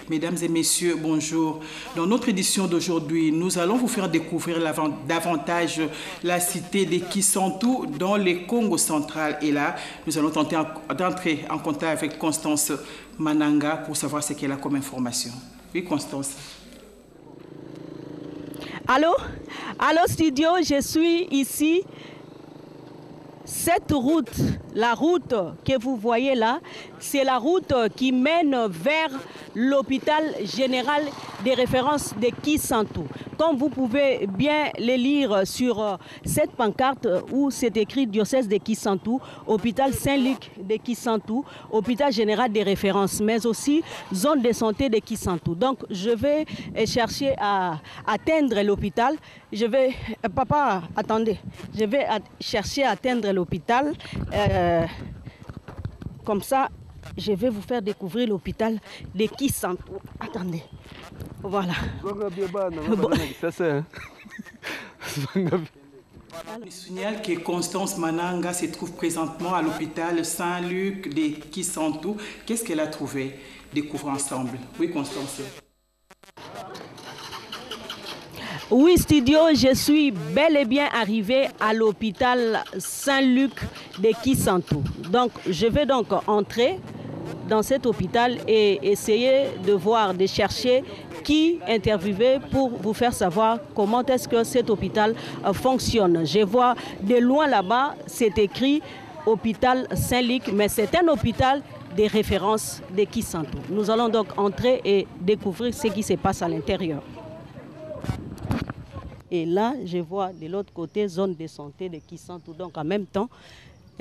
Mesdames et messieurs, bonjour. Dans notre édition d'aujourd'hui, nous allons vous faire découvrir davantage la cité de Kisantu dans le Congo central. Et là, nous allons tenter d'entrer en contact avec Constance Mananga pour savoir ce qu'elle a comme information. Oui, Constance. Allô? Allô, studio, je suis ici. Cette route, la route que vous voyez là, c'est la route qui mène vers l'hôpital général des références de Kisantu. Comme vous pouvez bien le lire sur cette pancarte où c'est écrit diocèse de Kisantu, hôpital Saint-Luc de Kisantu, hôpital général des références, mais aussi zone de santé de Kisantu. Donc je vais chercher à atteindre l'hôpital. Papa, attendez, je vais chercher à atteindre l'hôpital. Comme ça, je vais vous faire découvrir l'hôpital de Kisantu. Attendez. Voilà. Bon. Je signale que Constance Mananga se trouve présentement à l'hôpital Saint-Luc de Kisantu. Qu'est-ce qu'elle a trouvé? Découvrons ensemble. Oui, Constance. Oui, studio, je suis bel et bien arrivé à l'hôpital Saint-Luc de Kisantu. Donc, je vais donc entrer dans cet hôpital et essayer de voir, de chercher qui interviewer pour vous faire savoir comment est-ce que cet hôpital fonctionne. Je vois de loin là-bas, c'est écrit hôpital Saint-Luc, mais c'est un hôpital des références de Kisantu. Nous allons donc entrer et découvrir ce qui se passe à l'intérieur. Et là, je vois de l'autre côté, zone de santé de Kisantu. Donc en même temps,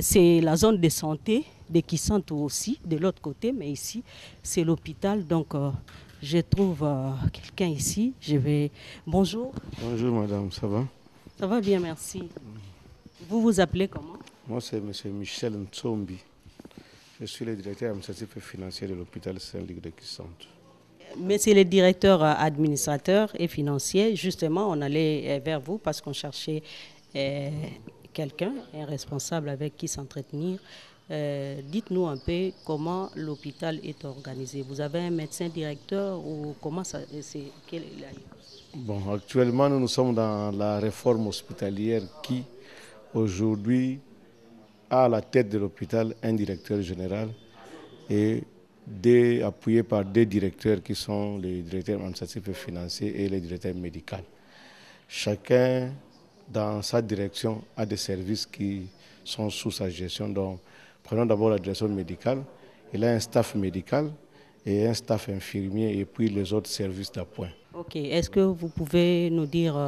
c'est la zone de santé de Kisantu aussi, de l'autre côté. Mais ici, c'est l'hôpital. Donc je trouve quelqu'un ici. Je vais... Bonjour. Bonjour madame, ça va? Ça va bien, merci. Vous vous appelez comment? Moi, c'est M. Michel Ntsombi. Je suis le directeur administratif et financier de l'hôpital Saint-Luc de Kisantu. Mais c'est le directeur administrateur et financier. Justement, on allait vers vous parce qu'on cherchait quelqu'un, un responsable avec qui s'entretenir. Dites-nous un peu comment l'hôpital est organisé. Vous avez un médecin directeur ou comment ça c'est Bon, actuellement, nous sommes dans la réforme hospitalière qui, aujourd'hui, a à la tête de l'hôpital un directeur général et appuyé par des directeurs qui sont les directeurs administratifs et financiers et les directeurs médicaux. Chacun, dans sa direction, a des services qui sont sous sa gestion. Donc, prenons d'abord la direction médicale. Il a un staff médical et un staff infirmier et puis les autres services d'appoint. Ok. Est-ce que vous pouvez nous dire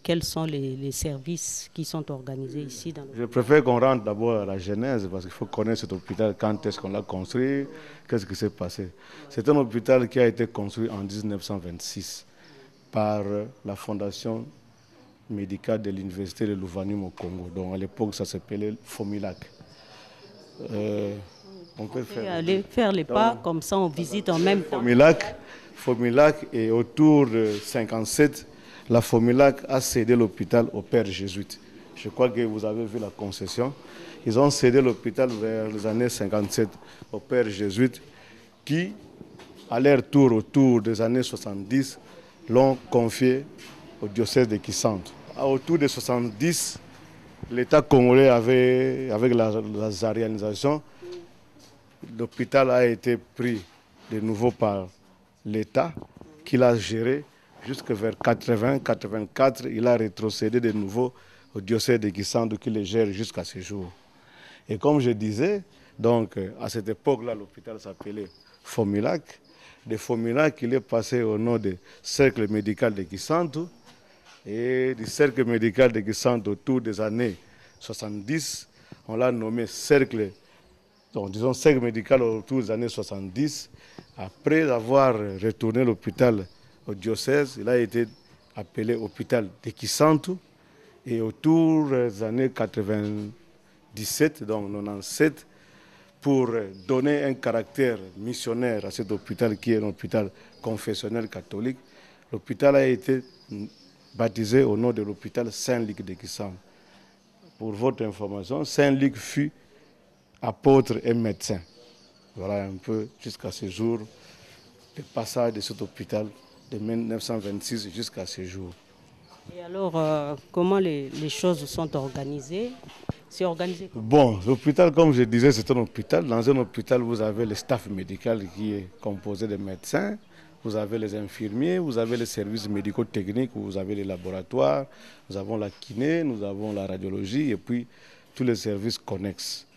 quels sont les services qui sont organisés ici dans Je préfère qu'on rentre d'abord à la genèse parce qu'il faut connaître cet hôpital, quand est-ce qu'on l'a construit, qu'est-ce qui s'est passé. C'est un hôpital qui a été construit en 1926 par la fondation médicale de l'université de Louvanume au Congo. Donc à l'époque, ça s'appelait Fomilac. On peut aller faire les pas, donc, comme ça on visite en même temps. Fomilac et autour de 1957, la Fomilac a cédé l'hôpital au père jésuite. Je crois que vous avez vu la concession. Ils ont cédé l'hôpital vers les années 57 au père jésuite qui, à leur tour, autour des années 70, l'ont confié au diocèse de Kisantu. Autour de 70, l'État congolais avait, avec la zarianisation, l'hôpital a été pris de nouveau par l'État qui l'a géré jusque vers 80-84. Il a rétrocédé de nouveau au diocèse de Kisantu qui le gère jusqu'à ce jour. Et comme je disais, donc, à cette époque-là, l'hôpital s'appelait Fomilac. De Fomilac, il est passé au nom du cercle médical de Kisantu. Et du cercle médical de Kisantu, autour des années 70, on l'a nommé cercle, donc disons cercle médical autour des années 70. Après avoir retourné l'hôpital au diocèse, il a été appelé hôpital de Kisantu. Et autour des années 97, donc 97, pour donner un caractère missionnaire à cet hôpital qui est un hôpital confessionnel catholique, l'hôpital a été baptisé au nom de l'hôpital Saint-Luc de Kisantu. Pour votre information, Saint-Luc fut apôtre et médecin. Voilà un peu jusqu'à ce jour de passage de cet hôpital de 1926 jusqu'à ce jour. Et alors, comment les choses sont organisées? C'est organisé comment? Bon, l'hôpital, comme je disais, c'est un hôpital. Dans un hôpital, vous avez le staff médical qui est composé de médecins, vous avez les infirmiers, vous avez les services médico-techniques, vous avez les laboratoires, nous avons la kiné, nous avons la radiologie et puis tous les services connexes.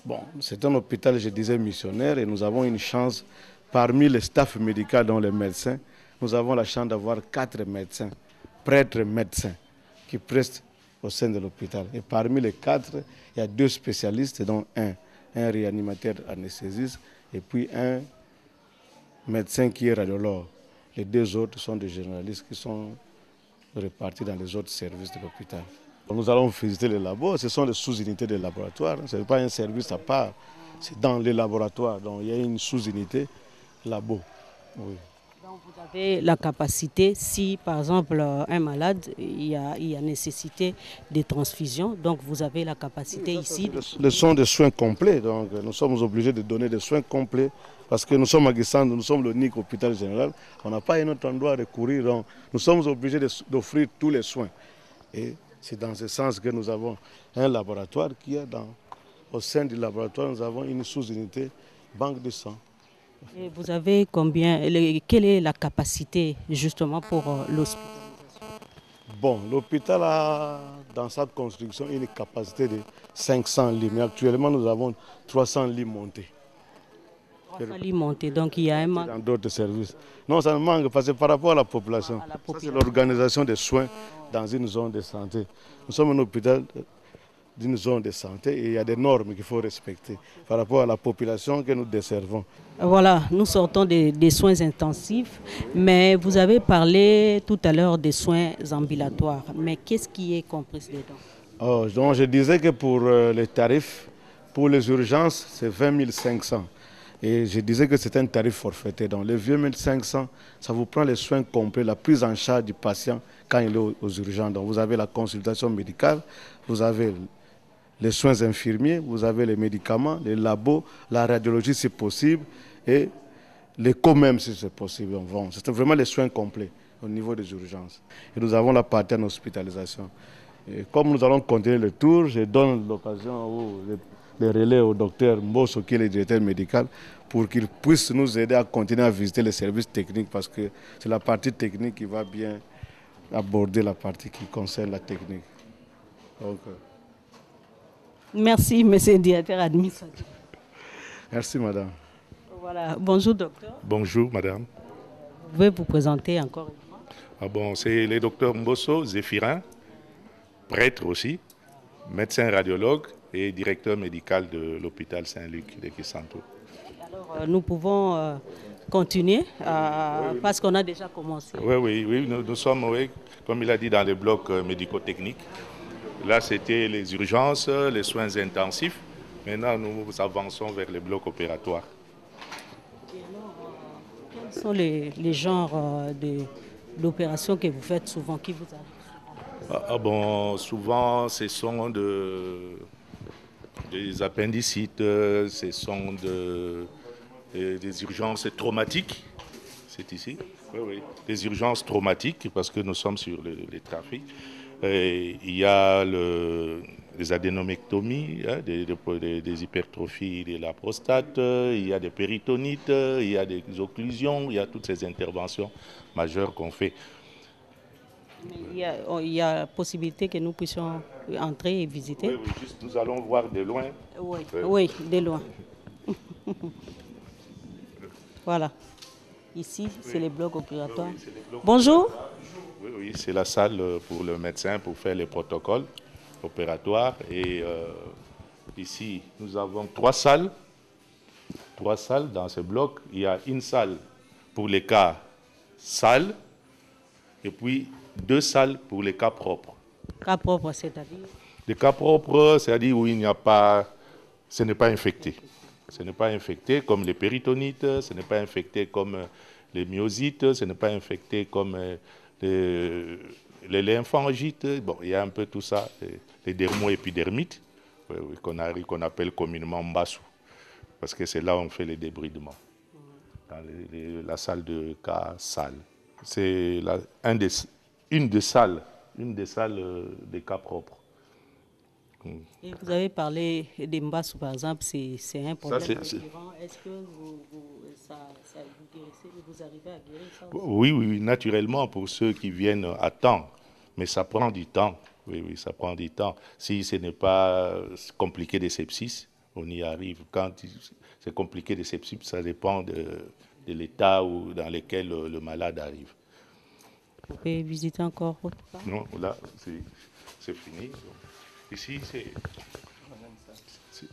Bon, c'est un hôpital, je disais, missionnaire et nous avons une chance, parmi les staffs médicaux dont les médecins, nous avons la chance d'avoir 4 médecins, prêtres médecins, qui prestent au sein de l'hôpital. Et parmi les 4, il y a 2 spécialistes, dont un réanimateur anesthésiste et puis un médecin qui est radiologue. Les 2 autres sont des généralistes qui sont répartis dans les autres services de l'hôpital. Nous allons visiter les labos, ce sont des sous-unités de laboratoire, ce n'est pas un service à part, c'est dans les laboratoires, donc il y a une sous-unité labo. Oui. Donc vous avez la capacité, si par exemple un malade, il y a nécessité de transfusion, donc vous avez la capacité ici. Ce sont des soins complets, donc nous sommes obligés de donner des soins complets parce que nous sommes à Guissando, nous sommes l'unique hôpital général, on n'a pas un autre endroit à recourir, donc nous sommes obligés d'offrir tous les soins. Et c'est dans ce sens que nous avons un laboratoire qui est au sein du laboratoire, nous avons une sous-unité banque de sang. Et vous avez combien, quelle est la capacité justement pour l'hospitalisation? Bon, l'hôpital a dans sa construction une capacité de 500 lits, mais actuellement nous avons 300 lits montés. 300 lits montés, donc il y a un manque. Dans d'autres services. Non, ça ne manque parce que par rapport à la population, c'est l'organisation des soins dans une zone de santé. Nous sommes un hôpital d'une zone de santé et il y a des normes qu'il faut respecter par rapport à la population que nous desservons. Voilà, nous sortons des soins intensifs, mais vous avez parlé tout à l'heure des soins ambulatoires. Mais qu'est-ce qui est compris dedans? Oh, donc je disais que pour les tarifs, pour les urgences, c'est 20 500. Et je disais que c'est un tarif forfaitaire. Donc les 20 500, ça vous prend les soins complets, la prise en charge du patient quand il est aux urgences. Donc vous avez la consultation médicale, vous avez les soins infirmiers, vous avez les médicaments, les labos, la radiologie si possible et l'écho même si c'est possible. C'est vraiment les soins complets au niveau des urgences. Et nous avons la partie en hospitalisation. Et comme nous allons continuer le tour, je donne l'occasion, le relais au docteur Mbosso qui est le directeur médical pour qu'il puisse nous aider à continuer à visiter les services techniques parce que c'est la partie technique qui va bien aborder la partie qui concerne la technique. Donc, merci, monsieur le directeur administratif. merci, madame. Voilà. Bonjour, docteur. Bonjour, madame. Vous pouvez vous présenter encore une fois? Ah bon, c'est le docteur Mbosso Zéphirin, prêtre aussi, médecin radiologue et directeur médical de l'hôpital Saint-Luc de Guissando. Alors, nous pouvons continuer parce qu'on a déjà commencé. Oui, nous sommes, comme il a dit, dans les blocs médico-techniques. Là, c'était les urgences, les soins intensifs. Maintenant, nous avançons vers les blocs opératoires. Et alors, quels sont les genres d'opérations que vous faites souvent, qui vous arrivent? Bon, souvent, ce sont des appendicites, ce sont des urgences traumatiques. C'est ici? Oui. Des urgences traumatiques, parce que nous sommes sur les trafics. Il y a des adénomectomies, des hypertrophies de la prostate, il y a des péritonites, il y a des occlusions, il y a toutes ces interventions majeures qu'on fait. Mais il y a possibilité que nous puissions entrer et visiter? Oui, juste nous allons voir de loin. Oui, de loin. Voilà. Ici, c'est les blocs opératoires. Bonjour. Oui, c'est la salle pour le médecin pour faire les protocoles opératoires. Et ici, nous avons 3 salles. 3 salles dans ce bloc. Il y a une salle pour les cas sales et puis 2 salles pour les cas propres. Cas propres, c'est-à-dire? Les cas propres, c'est-à-dire où il n'y a pas, ce n'est pas infecté. Ce n'est pas infecté comme les péritonites, ce n'est pas infecté comme les myosites, ce n'est pas infecté comme les lymphangites. Bon, il y a un peu tout ça, les dermoépidermites, qu'on appelle communément mbassou, parce que c'est là où on fait les débridements. dans la salle de cas sales. C'est une des salles des cas propres. Et vous avez parlé des Mbassou, par exemple, c'est un problème récurrent. Est-ce que vous arrivez à guérir ça aussi? Oui, naturellement, pour ceux qui viennent à temps. Mais ça prend du temps. Oui, ça prend du temps. Si ce n'est pas compliqué de sepsis, on y arrive. Quand c'est compliqué de sepsis, ça dépend de l'état dans lequel le malade arrive. Vous pouvez visiter encore autre part? Non, là, c'est fini. Ici,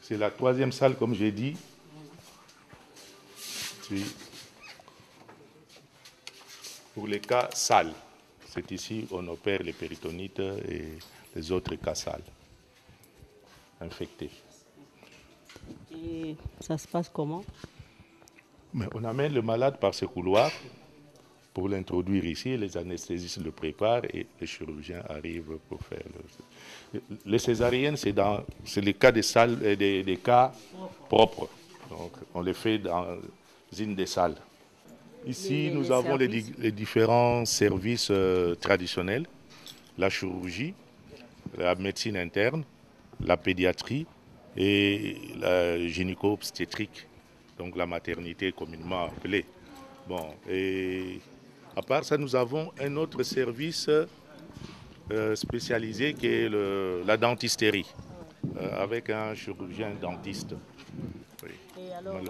c'est la troisième salle, comme j'ai dit. Pour les cas sales, c'est ici on opère les péritonites et les autres cas sales infectés. Et ça se passe comment? Mais on amène le malade par ce couloir pour l'introduire ici, les anesthésistes le préparent et les chirurgiens arrivent pour faire les césariennes, c'est les cas des cas propres. Donc on les fait dans une des salles. Ici, nous avons les différents services traditionnels, la chirurgie, la médecine interne, la pédiatrie et la gynéco-obstétrique, donc la maternité communément appelée. Bon, et à part ça, nous avons un autre service spécialisé qui est la dentisterie, avec un chirurgien dentiste. Oui. Et alors,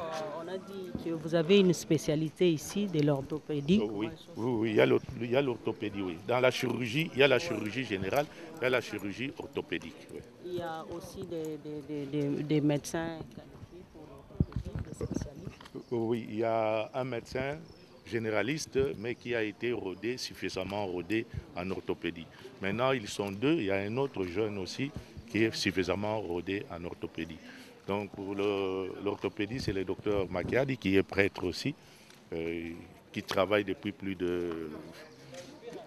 on a dit que vous avez une spécialité ici de l'orthopédie. Oui, il y a l'orthopédie, oui. Dans la chirurgie, il y a la chirurgie générale, il y a la chirurgie orthopédique. Oui. Il y a aussi des médecins qualifiés pour l'orthopédie, des spécialistes. Oui, il y a un médecin généraliste, mais qui a été suffisamment rodé en orthopédie. Maintenant, ils sont deux. Il y a un autre jeune aussi qui est suffisamment rodé en orthopédie. Donc, pour l'orthopédie, c'est le docteur Makiadi, qui est prêtre aussi, qui travaille depuis plus de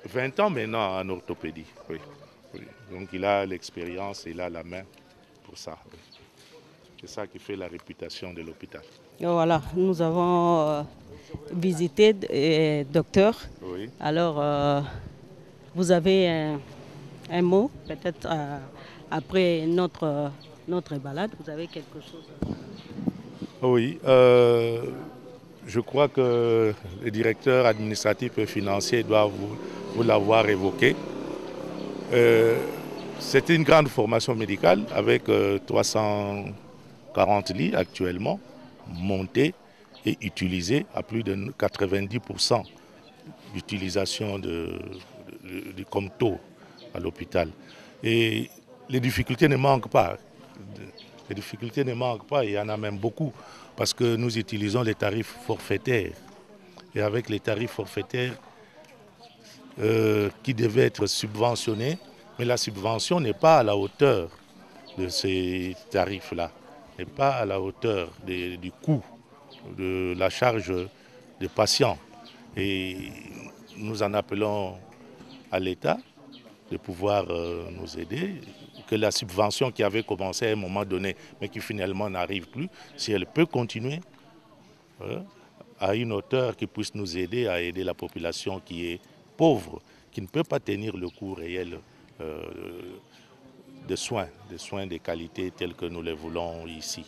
20 ans maintenant en orthopédie. Oui. Donc, il a l'expérience, il a la main pour ça. Oui. C'est ça qui fait la réputation de l'hôpital. Voilà, nous avons visité docteur. Oui. Alors, vous avez un mot, peut-être après notre balade, vous avez quelque chose à dire? Oui, je crois que le directeur administratif et financier doit vous l'avoir évoqué. C'est une grande formation médicale avec 340 lits actuellement, montés et utilisés à plus de 90% d'utilisation comme taux à l'hôpital. Et les difficultés ne manquent pas. Les difficultés ne manquent pas, il y en a même beaucoup, parce que nous utilisons les tarifs forfaitaires. Et avec les tarifs forfaitaires qui devaient être subventionnés, mais la subvention n'est pas à la hauteur de ces tarifs-là, n'est pas à la hauteur du coût de la charge des patients. Et nous en appelons à l'État de pouvoir nous aider, que la subvention qui avait commencé à un moment donné, mais qui finalement n'arrive plus, si elle peut continuer à une hauteur qui puisse nous aider à aider la population qui est pauvre, qui ne peut pas tenir le coût réel de soins de qualité tels que nous les voulons ici.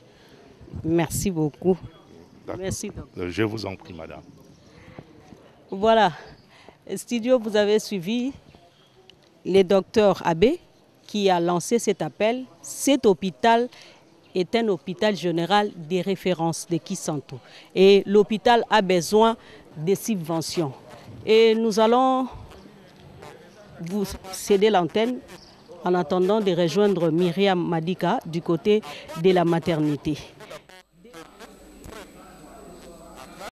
Merci beaucoup. Merci, docteur. Je vous en prie, madame. Voilà, studio, vous avez suivi le docteur Abbé qui a lancé cet appel. Cet hôpital est un hôpital général de référence de Kisantu. Et l'hôpital a besoin de subventions. Et nous allons vous céder l'antenne en attendant de rejoindre Myriam Madika du côté de la maternité.